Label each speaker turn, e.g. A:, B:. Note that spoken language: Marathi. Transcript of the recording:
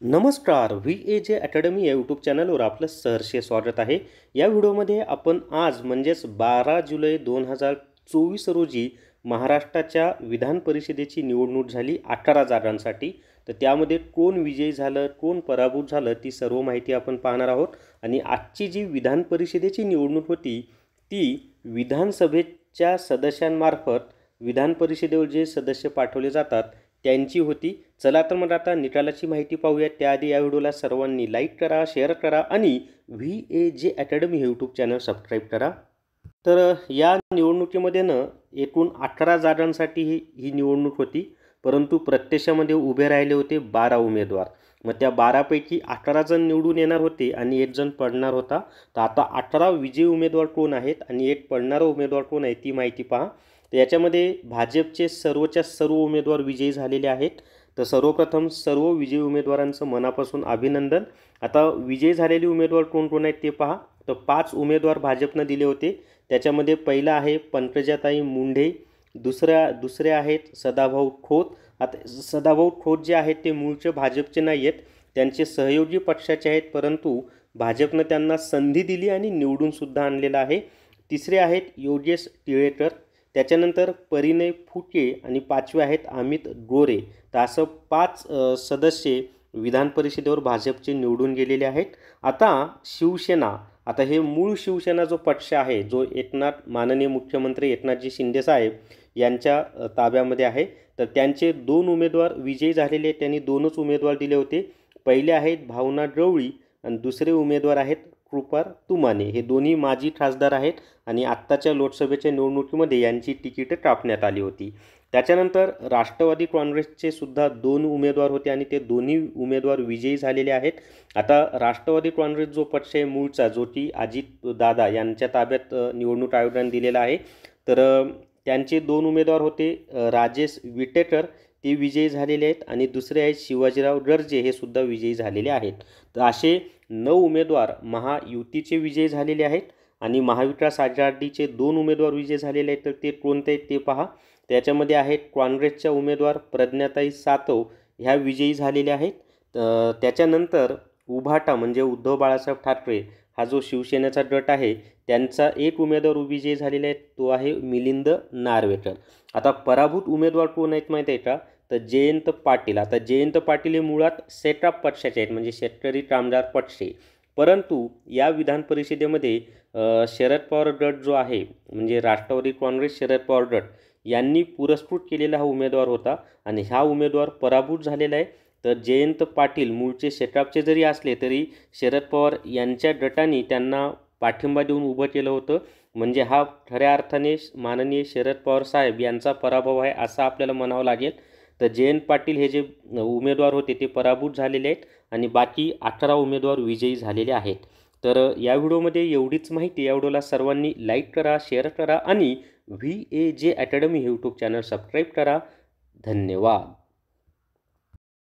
A: नमस्कार. VAJ अकॅडमी या यूट्यूब चॅनलवर आपलं सहर्ष स्वागत आहे. या व्हिडिओमध्ये आपण आज म्हणजेच 12 जुलै 2024 रोजी महाराष्ट्राच्या विधान परिषदेची निवडणूक झाली 18 जागांसाठी. तर त्यामध्ये कोण विजयी झालं, कोण पराभूत झालं, ती सर्व माहिती आपण पाहणार आहोत. आणि आजची जी विधान परिषदेची निवडणूक होती ती विधानसभेच्या सदस्यांमार्फत विधान परिषदेवर जे सदस्य पाठवले जातात त्यांची होती. चला तर मग आता निकालाची माहिती पाहूया. त्याआधी या व्हिडिओला सर्वांनी लाईक करा, शेअर करा आणि VAJ अकॅडमी हे यूट्यूब चॅनल सबस्क्राईब करा. तर या निवडणुकीमध्ये एकूण 18 जागांसाठी ही निवडणूक होती, परंतु प्रत्यक्षामध्ये उभे राहिले होते 12 उमेदवार. मग त्या 12पैकी 18 जण निवडून येणार होते आणि एक जण पडणार होता. तर आता 18 विजयी उमेदवार कोण आहेत आणि एक पडणारा उमेदवार कोण आहे ती माहिती पहा. तर याच्यामध्ये भाजपचे सर्वच्या सर्व उमेदवार विजयी झालेले आहेत. तर सर्वप्रथम सर्व विजयी उमेदवारांचं मनापासून अभिनंदन. आता विजयी झालेले उमेदवार कोण कोण आहेत ते पहा. तर 5 उमेदवार भाजपनं दिले होते. त्याच्यामध्ये पहिला आहे पंकजाताई मुंढे, दुसरे आहेत सदाभाऊ खोत. आता सदाभाऊ खोत जे आहेत ते मूळचे भाजपचे नाही आहेत, त्यांचे सहयोगी पक्षाचे आहेत, परंतु भाजपनं त्यांना संधी दिली आणि निवडूनसुद्धा आणलेलं आहे. तिसरे आहेत योगेश टिळेकर, त्याच्यानंतर परिणय फुके आणि पाचवे आहेत अमित गोरे. तर असं 5 सदस्य विधान परिषदेवर भाजपचे निवडून गेलेले आहेत. आता शिवसेना, आता हे मूळ शिवसेना जो पक्ष आहे, जो माननीय मुख्यमंत्री एकनाथजी शिंदे साहेब यांच्या ताब्यामध्ये आहे, तर त्यांचे 2 उमेदवार विजयी झालेले आहेत. त्यांनी 2च उमेदवार दिले होते. पहिले आहेत भावना गवळी आणि दुसरे उमेदवार आहेत कृपार तुमाने. हे दोन्ही माजी खासदार आहेत आणि आत्ताच्या लोकसभेच्या निवडणुकीमध्ये यांची तिकीटं कापण्यात आली होती. त्याच्यानंतर राष्ट्रवादी काँग्रेसचे सुद्धा 2 उमेदवार होते आणि ते दोन्ही उमेदवार विजयी झालेले आहेत. आता राष्ट्रवादी काँग्रेस जो पक्ष आहे मूळचा, जो की अजित दादा यांच्या ताब्यात निवडणूक आयोगाने दिलेला आहे, तर त्यांचे 2 उमेदवार होते राजेश विटेकर, ते विजयी झालेले आहेत आणि दुसरे आहेत शिवाजीराव गर्जे, हे सुद्धा विजयी झालेले आहेत. तर असे 9 उमेदवार महायुतीचे विजयी झालेले आहेत आणि महाविकास आघाडीचे 2 उमेदवार विजयी झालेले आहेत. तर ते कोणते आहेत ते पहा. त्याच्यामध्ये आहेत काँग्रेसच्या उमेदवार प्रज्ञाताई सातव, ह्या विजयी झालेल्या आहेत. त्याच्यानंतर उभाटा म्हणजे उद्धव बाळासाहेब ठाकरे हा जो शिवसेनेचा गट आहे, त्यांचा एक उमेदवार विजयी झालेला आहे, तो आहे मिलिंद नार्वेकर. आता पराभूत उमेदवार कोण आहेत माहीत आहे का? तर जयंत पाटील. आता जयंत पाटील हे मुळात सेटअप पक्षाचे आहेत, म्हणजे शेतकरी कामगार पक्ष. परंतु या विधान परिषदेमध्ये शरद पवार गट जो आहे, म्हणजे राष्ट्रवादी काँग्रेस शरद पवार गट यांनी पुरस्कृत केलेला हा उमेदवार होता आणि हा उमेदवार पराभूत झालेला आहे. तर जयंत पाटील मूळचे सेटअपचे जरी असले तरी शरद पवार यांच्या गटाने त्यांना पाठिंबा देऊन उभं केलं होतं. म्हणजे हा खऱ्या अर्थाने माननीय शरद पवार साहेब यांचा पराभव आहे असं आपल्याला म्हणावं लागेल. तर जयंत पाटील हे जे उमेदवार होते ते पराभूत झालेले आहेत आणि बाकी 18 उमेदवार विजयी झालेले आहेत. तर या व्हिडिओमध्ये एवढीच माहिती. या व्हिडिओला सर्वांनी लाईक करा, शेअर करा आणि VAJ अकॅडमी हे यूट्यूब चॅनल सबस्क्राईब करा. धन्यवाद.